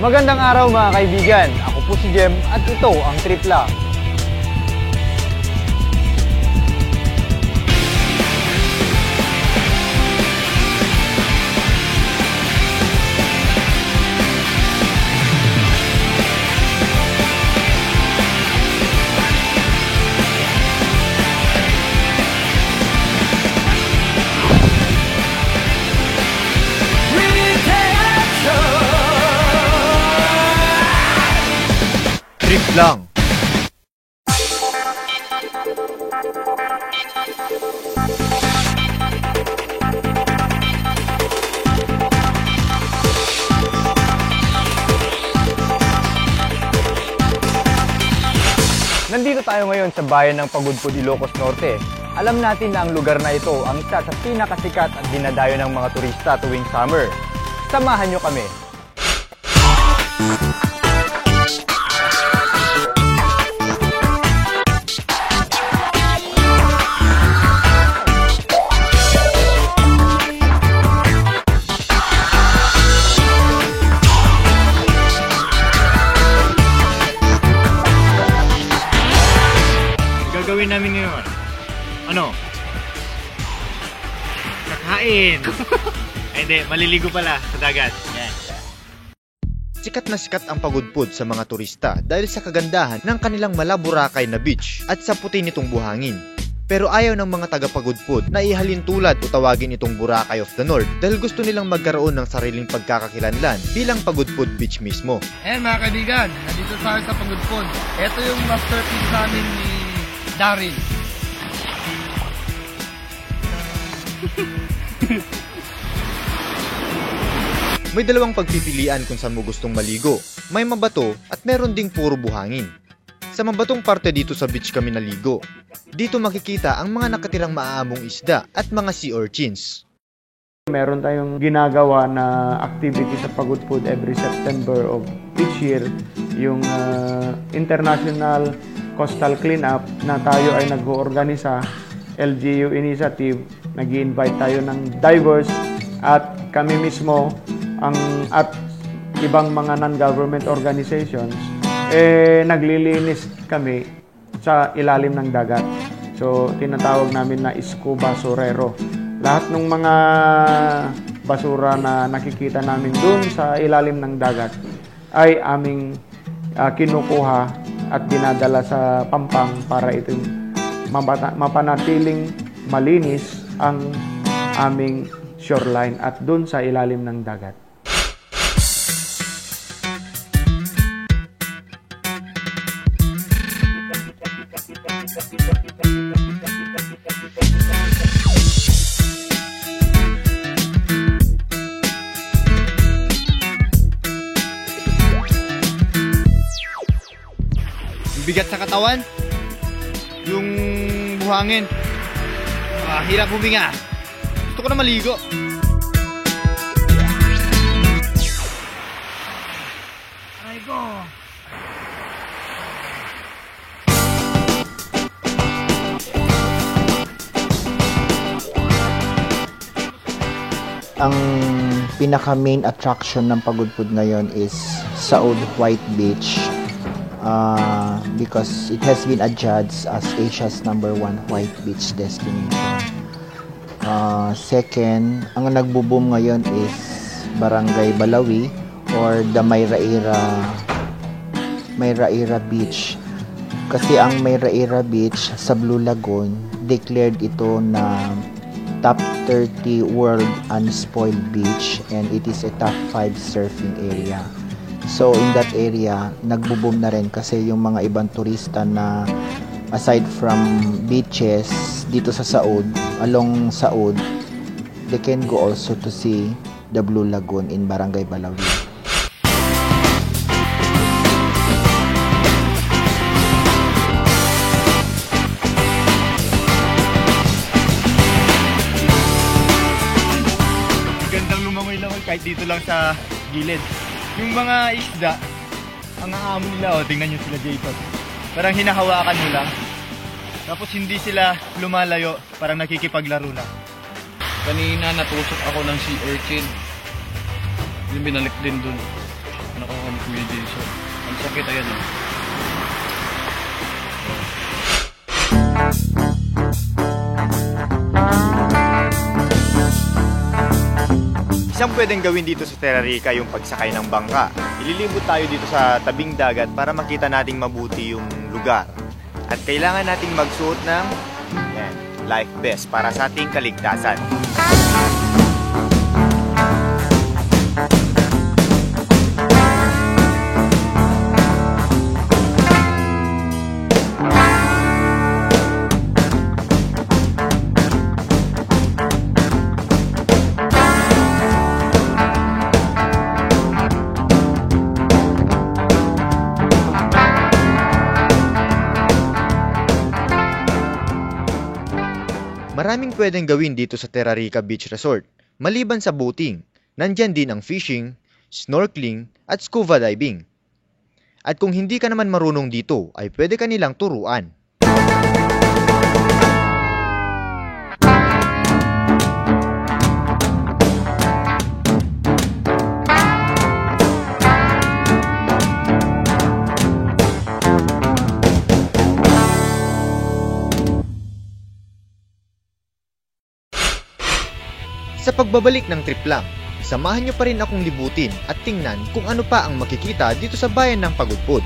Magandang araw mga kaibigan, ako po si Jem at ito ang Tripla. Trip lang. Nandito tayo ngayon sa bayan ng Pagudpud, Ilocos Norte. Alam natin na ang lugar na ito ang isa sa pinakasikat at dinadayo ng mga turista tuwing summer. Samahan nyo kami. Gagawin namin ngayon. Ano? Kakain! Ay, hindi, maliligo pala sa dagat. Yan. Sikat na sikat ang Pagudpud sa mga turista dahil sa kagandahan ng kanilang Malaburakay na beach at sa puti nitong buhangin. Pero ayaw ng mga taga-Pagudpud na ihalin tulad o tawagin itong Boracay of the North dahil gusto nilang magkaroon ng sariling pagkakakilanlan bilang Pagudpud Beach mismo. Ayan mga kaibigan, nandito tayo sa Pagudpud. Ito yung masterpiece namin ni Daryl. May dalawang pagpipilian kung saan mo gustong maligo. May mabato at meron ding puro buhangin. Sa mabatong parte dito sa beach kami naligo. Dito makikita ang mga nakatirang maaamong isda at mga sea urchins. Meron tayong ginagawa na activity sa Pagudpud every September of each year, yung International Coastal Cleanup na tayo ay nag-oorganisa, LGU initiative, nag-i-invite tayo ng divers at kami mismo at ibang mga non-government organizations, naglilinis kami sa ilalim ng dagat. So, tinatawag namin na scuba surero. Lahat ng mga basura na nakikita namin dun sa ilalim ng dagat ay aming kinukuha at dinadala sa Pampang para ito mapanatiling malinis ang aming shoreline at dun sa ilalim ng dagat. Bigat sa katawan, yung buhangin, hirap huminga. Gusto ko na maligo. Aray ko. Ang pinaka-main attraction ng Pagudpud ngayon is Saud White Beach. Because it has been adjudged as Asia's #1 white beach destination. Second, ang nagbo-boom ngayon is Barangay Balawi or the Mayraira Beach. Kasi ang Mayraira Beach sa Blue Lagoon, declared ito na top 30 world unspoiled beach and it is a top 5 surfing area. So in that area, nagbo-boom na rin kasi yung mga ibang turista na aside from beaches dito sa Saud, along Saud, they can go also to see the Blue Lagoon in Barangay Balawi. Gandang lumangoy-langoy kahit dito lang sa gilid. Yung mga isda, ang aamo nila, tingnan nyo sila Jacob. Parang hinahawakan mo lang. Tapos hindi sila lumalayo, parang nakikipaglaro lang. Kanina natusok ako ng sea urchin. Yung binalik din dun. Ano ko, Kuya Jason. Ang sakit, ayan o. Isang pwedeng gawin dito sa Terra Rica yung pagsakay ng bangka. Ililibot tayo dito sa tabing dagat para makita nating mabuti yung lugar. At kailangan nating magsuot ng life vest para sa ating kaligtasan. Maraming pwedeng gawin dito sa Terra Rica Beach Resort. Maliban sa boating, nandyan din ang fishing, snorkeling, at scuba diving. At kung hindi ka naman marunong dito, ay pwede ka nilang turuan. Sa pagbabalik ng trip lang, samahan nyo pa rin akong libutin at tingnan kung ano pa ang makikita dito sa bayan ng Pagudpud.